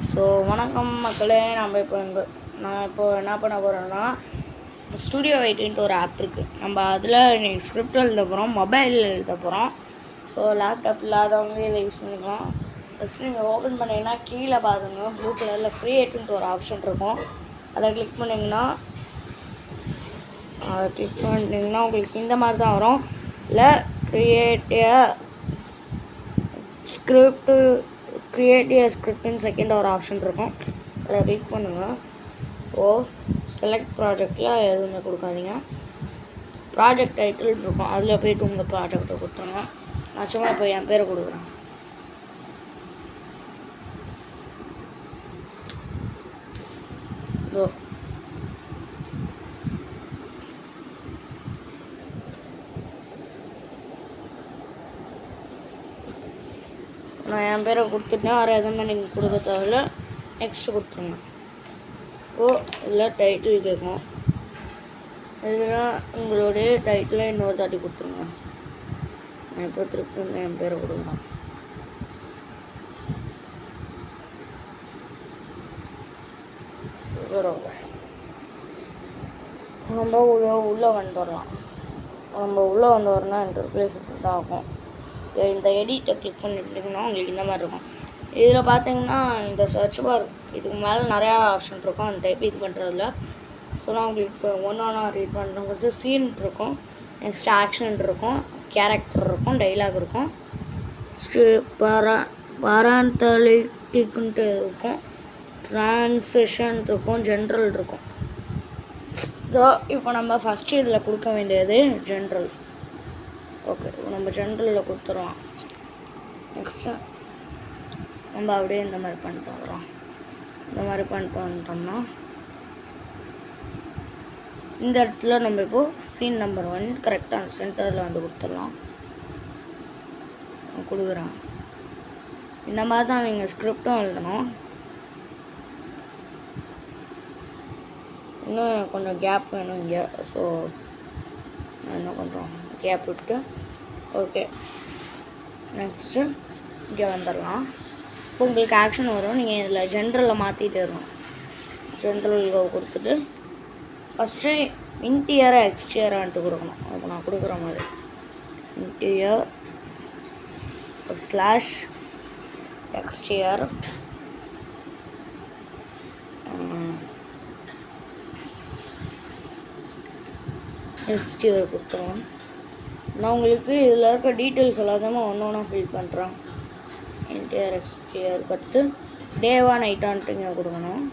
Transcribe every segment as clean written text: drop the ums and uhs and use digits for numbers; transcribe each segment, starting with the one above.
So வணக்கம் மக்களே. நான் இப்போ என்ன பண்ண போகிறேன்னா, ஸ்டுடியோ வெயிட்டுன்ட்டு ஒரு ஆப் இருக்குது. நம்ம அதில் இன்றைக்கி ஸ்கிரிப்ட் எழுத போகிறோம், மொபைலில் எழுத போகிறோம். ஸோ லேப்டாப் இல்லாதவங்க இதை யூஸ் பண்ணிக்கலாம். ஃபஸ்ட்டு நீங்கள் ஓப்பன் பண்ணிங்கன்னா கீழே பாருங்க, ப்ளூ கலரில் க்ரியேட்டுன்ட்டு ஒரு ஆப்ஷன் இருக்கும். அதை கிளிக் பண்ணிங்கன்னா உங்களுக்கு இந்த மாதிரி தான் வரும். இல்லை கிரியேட் ஏ ஸ்கிரிப்ட்னு செகண்ட் ஒரு ஆப்ஷன் இருக்கும். அதை கிளிக் பண்ணுங்கள். செலக்ட் ப்ராஜெக்டில் எதுவுமே கொடுக்காதீங்க. ப்ராஜெக்ட் டைட்டில் இருக்கும், அதில் போய்ட்டு உங்கள் ப்ராஜெக்டை கொடுத்துருங்க. நான் சும்மா இப்போ என் பேரை கொடுக்குறேன். நான் என் பேரை கொடுத்துட்டேன். வேறு எதுவுமே நீங்கள் கொடுக்க தேவையில்ல. நெக்ஸ்ட்டு கொடுத்துருங்க. இல்லை டைட்டில் கேட்கும். இதெல்லாம் உங்களுடைய டைட்டில் இன்னொரு தாட்டி கொடுத்துருங்க. நான் இப்போ திருப்பி என் பேரை கொடுக்குறேன். நம்ம உள்ளே வந்துட்டு வரலாம். நம்ம உள்ளே வந்து வரணும்னா இன்டர்ஃபேஸ் இப்படி தான் ஆகும். இந்த எடிட்டை கிளிக் பண்ணிட்டீங்கன்னா உங்களுக்கு இந்த மாதிரி இருக்கும். இதில் பார்த்தீங்கன்னா இந்த சர்ச் பார் இதுக்கு மேலே நிறையா ஆப்ஷன் இருக்கும். அந்த டைப்பிங் பண்ணுறதுல ஸோ நான் உங்களுக்கு இப்போ ஒன்றா ரீட் பண்ணுறேன். ஃபஸ்ட்டு சீன் இருக்கும், நெக்ஸ்ட் ஆக்ஷன் இருக்கும், கேரக்டர் இருக்கும், டைலாக் இருக்கும், பாராந்தலிட்டிக்குன்ட்டு இருக்கும், ட்ரான்சிஷன் இருக்கும், ஜென்ரல் இருக்கும். இப்போ நம்ம ஃபஸ்ட்டு இதில் கொடுக்க வேண்டியது ஜென்ரல். ஓகே, நம்ம ஜென்ரலில் கொடுத்துருவோம். நெக்ஸ்ட்டு நம்ம அப்படியே இந்த மாதிரி பண்ணிட்டு வரோம். இந்த மாதிரி பண்ணிட்டு வந்துட்டோம்னா இந்த இடத்துல நம்ம இப்போது சீன் நம்பர் 1 கரெக்டாக சென்டரில் வந்து கொடுத்துடலாம். கொடுக்குறேன். இந்த மாதிரி தான் நீங்கள் ஸ்கிரிப்டும் எழுதணும். இன்னும் கொஞ்சம் கேப் வேணும் இங்கே. ஸோ நான் என்ன பண்ணுறோம், கேப் விட்டு ஓகே நெக்ஸ்ட்டு இங்கே வந்துடலாம். இப்போ உங்களுக்கு ஆக்ஷன் வரும். நீங்கள் இதில் ஜென்ரலில் மாற்றிட்டு வரணும். ஜென்ரல் கொடுத்துட்டு ஃபஸ்ட்டு இன்டியரை எக்ஸ்டியரான்ட்டு கொடுக்கணும். அப்போ நான் கொடுக்குற மாதிரி இன்டியர் ஸ்லாஷ் எக்ஸ்டியர் எக்ஸ்டியர் கொடுத்துருவோம். நான் உங்களுக்கு இதில் இருக்க டீட்டெயில்ஸ் எல்லாத்தையுமே ஒன்று ஒன்றா ஃபில் பண்ணுறேன். இன்டியர் எக்ஸ்டியர் கட்டு டேவா நைட்டான்ட்டு இங்கே கொடுக்கணும்.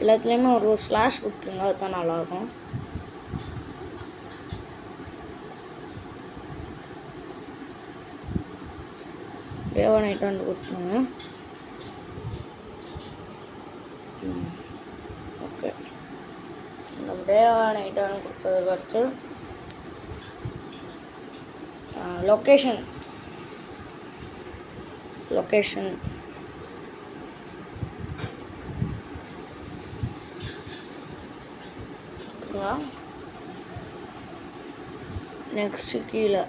எல்லாத்துலேயுமே ஒரு ஸ்லாஷ் கொடுத்துருங்க, அதுதான் நல்லாயிருக்கும். டேவா நைட்டான்ட்டு கொடுத்துருங்க. ஓகே, நம்ம டேவா நைட்டான்னு கொடுத்ததுக்கு அடுத்து லொக்கேஷன் நெக்ஸ்ட்டு கீழே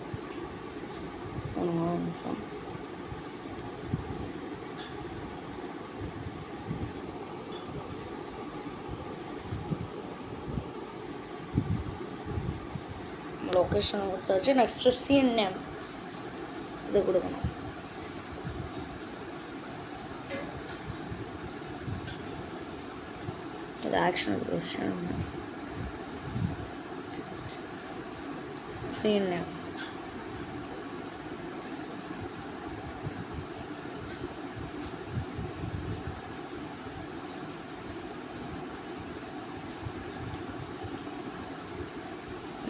லொக்கேஷன் கொடுத்தாச்சு. நெக்ஸ்ட்டு சீன் நேம் இது கொடுக்கணும். இது ஆக்ஷன் கொடுக்கணும். சீன் நேம்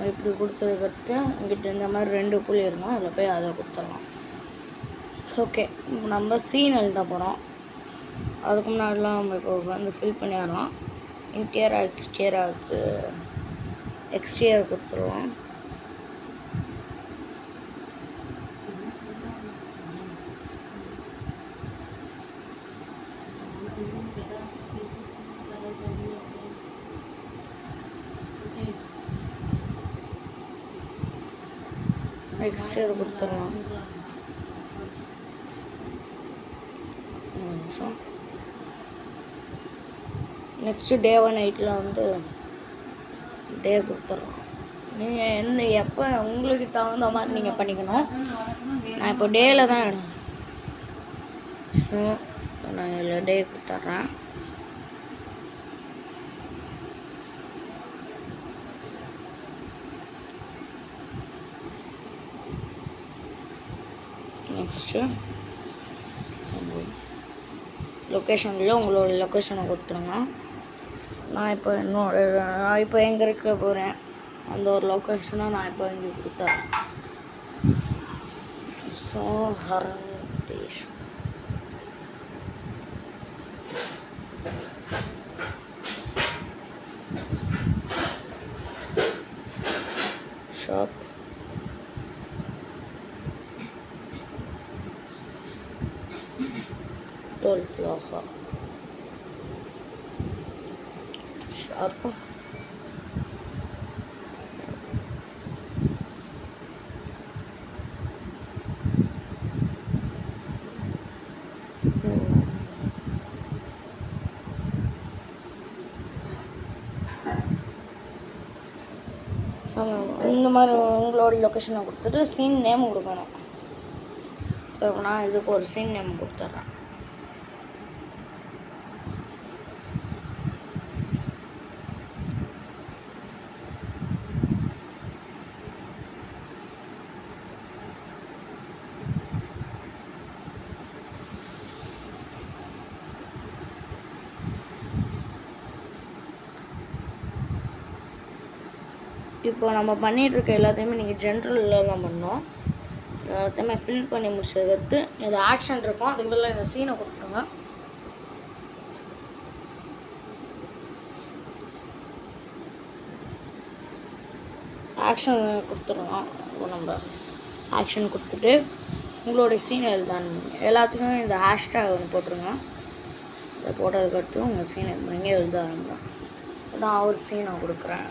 இப்படி கொடுத்ததுக்கடுத்து இங்கிட்ட இந்த மாதிரி 2 புள்ளி இருக்கும், அதில் போய் அதை கொடுத்துடலாம். ஓகே, இப்போ நம்ம சீன் எழுத போகிறோம். அதுக்கு முன்னாடிலாம் நம்ம இப்போ வந்து ஃபில் பண்ணிடலாம். இன்டியர் எக்ஸ்டியர் கொடுத்துருவோம். எக்ஸ்ட்ரா கொடுத்துடலாம். நிமிஷம். நெக்ஸ்ட்டு டே 1 நைட்டில் வந்து டே கொடுத்துட்றோம். நீங்கள் எப்போ உங்களுக்கு தகுந்த மாதிரி நீங்கள் பண்ணிக்கணும். நான் இப்போ டேயில் தான் ஸோ நான் இதில் டே கொடுத்துட்றேன். நெக்ஸ்ட்டு லொக்கேஷனில் உங்களோட லொக்கேஷனை கொடுத்துருங்க. நான் இப்போ எங்கே இருக்க போகிறேன் அந்த ஒரு லொக்கேஷனை நான் இப்போ இங்கே கொடுத்துறேன். ஸோ ஹரண்டேஷ் ஷாப் டோல் பிளாசா ஷாப் இந்த மாதிரி உங்களோட லொக்கேஷனை கொடுத்துட்டு சீன் நேம் கொடுக்கணும். ஸோ நான் இதுக்கு ஒரு சீன் நேம் கொடுத்துட்றேன். இப்போ நம்ம பண்ணிகிட்ருக்க எல்லாத்தையுமே நீங்கள் ஜென்ரலில் தான் பண்ணோம். எல்லாத்தையுமே ஃபில் பண்ணி முடிச்சதுக்கு இது ஆக்ஷன் இருக்கும். அதுக்கு பதிலாக இந்த சீனை கொடுத்துருங்க. ஆக்ஷன் கொடுத்துருவோம். இப்போ நம்ம ஆக்ஷன் கொடுத்துட்டு உங்களுடைய சீன் எழுதான்னு எல்லாத்துக்குமே இந்த ஹேஷ்டேக் ஒன்று போட்டுருங்க. இதை போட்டதுக்கடுத்து உங்கள் சீனை நீங்கள் எழுதாங்க. நான் ஒரு சீனை கொடுக்குறேன்.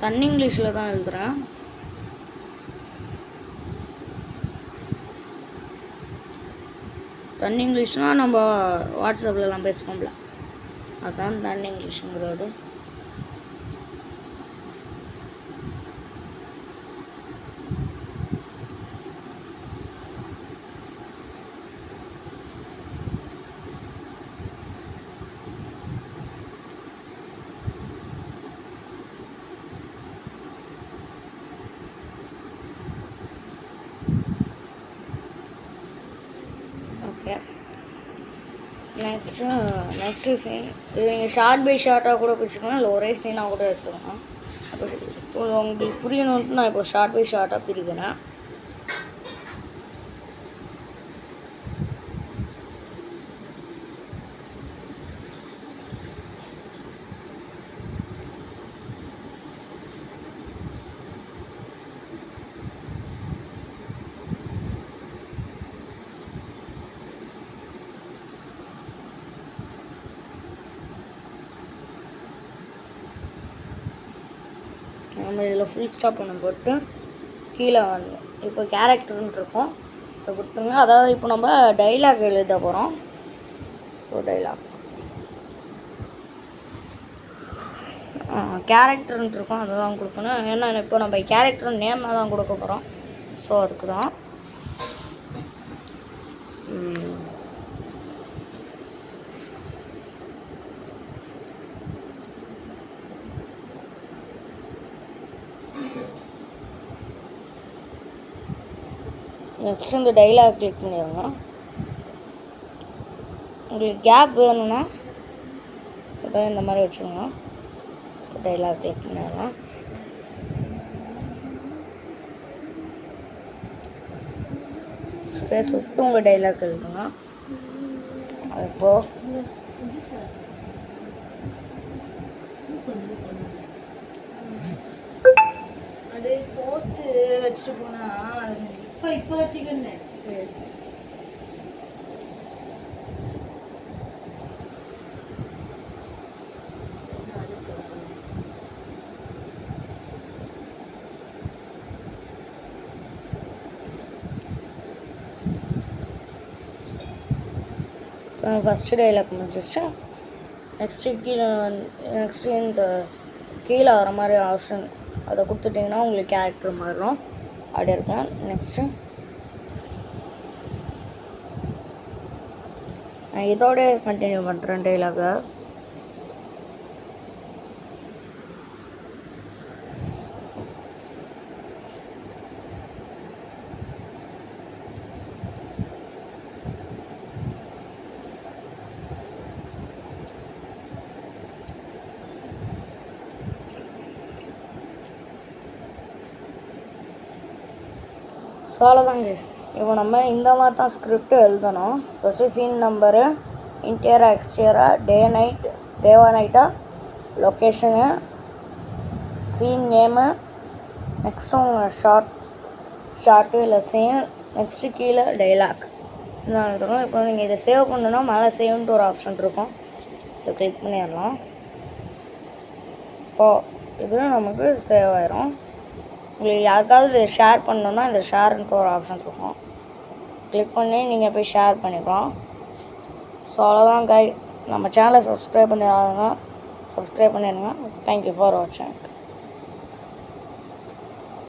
தண்ணி இங்கிலீஷில் தான் எழுதுகிறேன். தண்ணி இங்கிலீஷ்னால் நம்ம வாட்ஸ்அப்லலாம் பேசுவோம்ல, அதுதான் தண்ணி இங்கிலீஷுங்கிறது. நெக்ஸ்ட்டு சீன் இது நீங்கள் ஷார்ட் பை ஷார்ட்டாக கூட பிரிச்சுக்கணும், இல்லை ஒரே சீனாக கூட எடுத்துக்கணும். அப்போ உங்களுக்கு புரியணுன்ட்டு நான் இப்போ ஷார்ட் பை ஷார்ட்டாக பிரிக்கிறேன். நம்ம இதில் ஃபுல் ஸ்டாப் பண்ண போட்டு கீழே வரணும். இப்போ கேரக்டர்னு இருக்கும், இதை கொடுத்துருங்க. அதாவது இப்போ நம்ம டைலாக் எழுத போகிறோம். ஸோ டைலாக் கேரக்டர்னு இருக்கும், அதை தான் கொடுக்கணும். ஏன்னா இப்போ நம்ம கேரக்டர் நேமாக தான் கொடுக்க போகிறோம். ஸோ அதுக்கு தான் நெக்ஸ்ட் இந்த டைலாக் கிளிக் பண்ணிடுங்க. உங்களுக்கு கேப் வேணும்னா அதான் இந்த மாதிரி வச்சுருங்க. டைலாக் கிளிக் பண்ணிடலாம். ஸ்பேஸ் விட்டு உங்கள் டைலாக் எழுதுங்க. இப்போது அது போட்டு வச்சுட்டு போனா இப்போ வச்சுக்கணும். ஃபஸ்ட்டு டைலாக் முடிஞ்சிருச்சு. நெக்ஸ்ட்டு இந்த கீழே வர மாதிரி ஆப்ஷன் அதை கொடுத்துட்டிங்கன்னா உங்களுக்கு கேரக்டர் மாறும். அப்படி இருக்கும். நெக்ஸ்ட்டு நான் இதோட கண்டினியூ பண்ணுறேன் டைலாகை. ஸோ அவ்வளோதான் கேஸ். இப்போ நம்ம இந்த மாதிரி தான் ஸ்கிரிப்ட் எழுதணும். ஃபஸ்ட்டு சீன் நம்பரு, இன்டீரியரா எக்ஸ்டீரியரா, டேவா நைட்டா, லொக்கேஷனு, சீன் நேமு, நெக்ஸ்ட்டு உங்கள் ஷார்ட்டு இல்லை சீன், நெக்ஸ்ட்டு கீழே டைலாக் இதெல்லாம் எழுதணும். இப்போ நீங்கள் இதை சேவ் பண்ணணுன்னா மேலே சேவ்ன்ட்டு ஒரு ஆப்ஷன் இருக்கும். இதை கிளிக் பண்ணிடலாம். இது நமக்கு சேவ் ஆயிரும். உங்களுக்கு யாருக்காவது ஷேர் பண்ணணுன்னா இந்த ஷேர்ன்ட்டு ஒரு ஆப்ஷன் இருக்கும். கிளிக் பண்ணி நீங்கள் போய் ஷேர் பண்ணிக்கலாம். ஸோ அவ்வளோதான் கை. நம்ம சேனலை சப்ஸ்கிரைப் பண்ணிடுங்க. தேங்க்யூ ஃபார் வாட்சிங்.